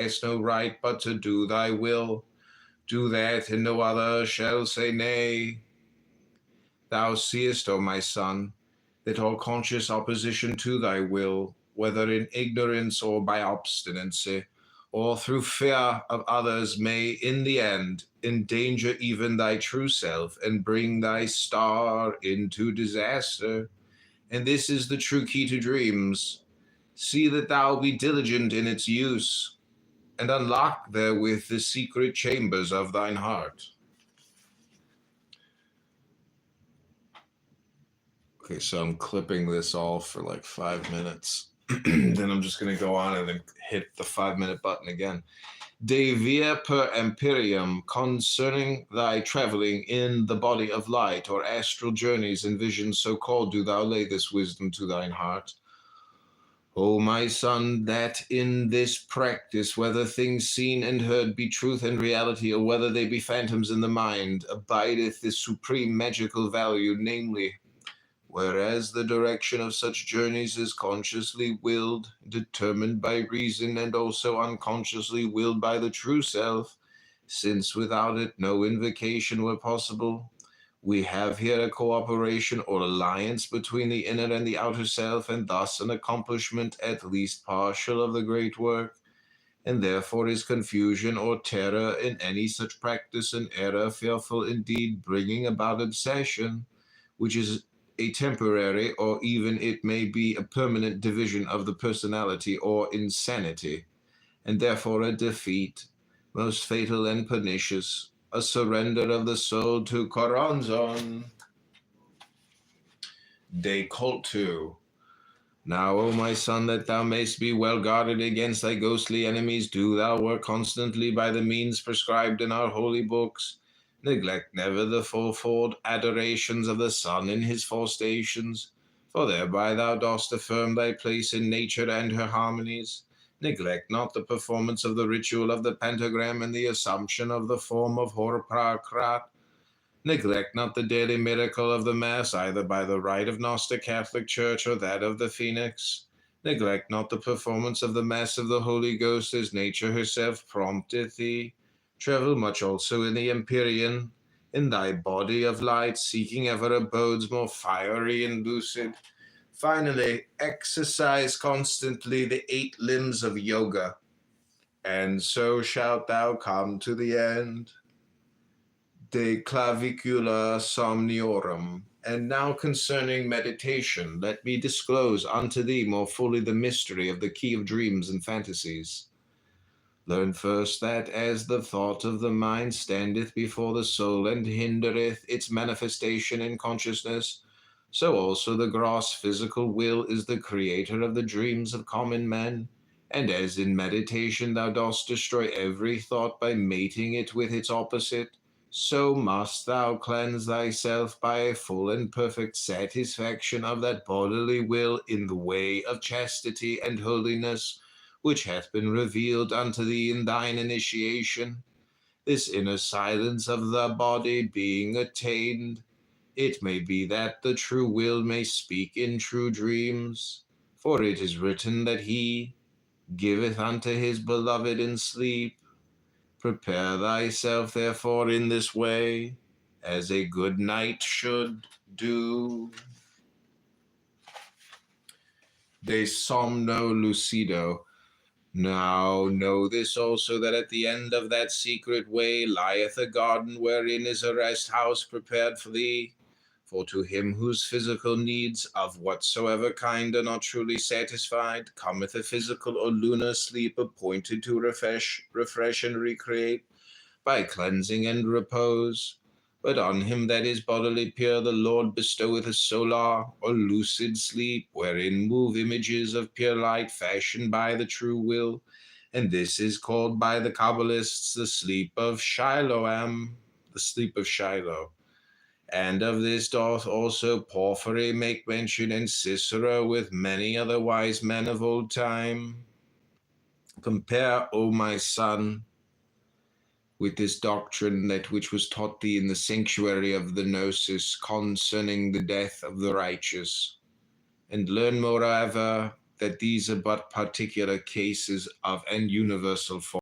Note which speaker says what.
Speaker 1: hast no right but to do thy will. Do that, and no other shall say nay. Thou seest, O my son, that all conscious opposition to thy will, whether in ignorance or by obstinacy, or through fear of others, may in the end endanger even thy true self and bring thy star into disaster. And this is the true key to dreams. See that thou be diligent in its use, and unlock therewith the secret chambers of thine heart. Okay, so I'm clipping this all for like 5 minutes. Then I'm just going to go on and then hit the 5-minute button again. De via per imperium, concerning thy traveling in the body of light, or astral journeys and visions so called, do thou lay this wisdom to thine heart. O my son, that in this practice, whether things seen and heard be truth and reality, or whether they be phantoms in the mind, abideth this supreme magical value, namely, whereas the direction of such journeys is consciously willed, determined by reason, and also unconsciously willed by the true self, since without it no invocation were possible, we have here a cooperation or alliance between the inner and the outer self, and thus an accomplishment at least partial of the great work, and therefore is confusion or terror in any such practice an error, fearful indeed, bringing about obsession, which is a temporary, or even it may be a permanent division of the personality or insanity, and therefore a defeat, most fatal and pernicious, a surrender of the soul to Coranzon. De cultu. Now, O my son, that thou mayst be well guarded against thy ghostly enemies, do thou work constantly by the means prescribed in our holy books. Neglect never the fourfold adorations of the sun in his four stations, for thereby thou dost affirm thy place in nature and her harmonies. Neglect not the performance of the ritual of the pentagram and the assumption of the form of Horpracrat. Neglect not the daily miracle of the Mass, either by the rite of Gnostic Catholic Church or that of the Phoenix. Neglect not the performance of the Mass of the Holy Ghost, as nature herself prompteth thee. Travel much also in the Empyrean, in thy body of light, seeking ever abodes more fiery and lucid. Finally, exercise constantly the 8 limbs of yoga, and so shalt thou come to the end. De clavicula somniorum. And now concerning meditation, let me disclose unto thee more fully the mystery of the key of dreams and fantasies. Learn first that as the thought of the mind standeth before the soul and hindereth its manifestation in consciousness, so also the gross physical will is the creator of the dreams of common men. And as in meditation thou dost destroy every thought by mating it with its opposite, so must thou cleanse thyself by a full and perfect satisfaction of that bodily will in the way of chastity and holiness, which hath been revealed unto thee in thine initiation. This inner silence of the body being attained, it may be that the true will may speak in true dreams. For it is written that he giveth unto his beloved in sleep. Prepare thyself, therefore, in this way, as a good knight should do. De somno lucido. Now know this also, that at the end of that secret way lieth a garden, wherein is a rest house prepared for thee. For to him whose physical needs of whatsoever kind are not truly satisfied, cometh a physical or lunar sleep appointed to refresh and recreate by cleansing and repose. But on him that is bodily pure the Lord bestoweth a solar or lucid sleep, wherein move images of pure light fashioned by the true will, and this is called by the Kabbalists the sleep of Shiloam, the sleep of Shiloh. And of this doth also Porphyry make mention, and Cicero with many other wise men of old time. Compare, O my son, with this doctrine that which was taught thee in the sanctuary of the Gnosis concerning the death of the righteous. And learn moreover that these are but particular cases of an universal form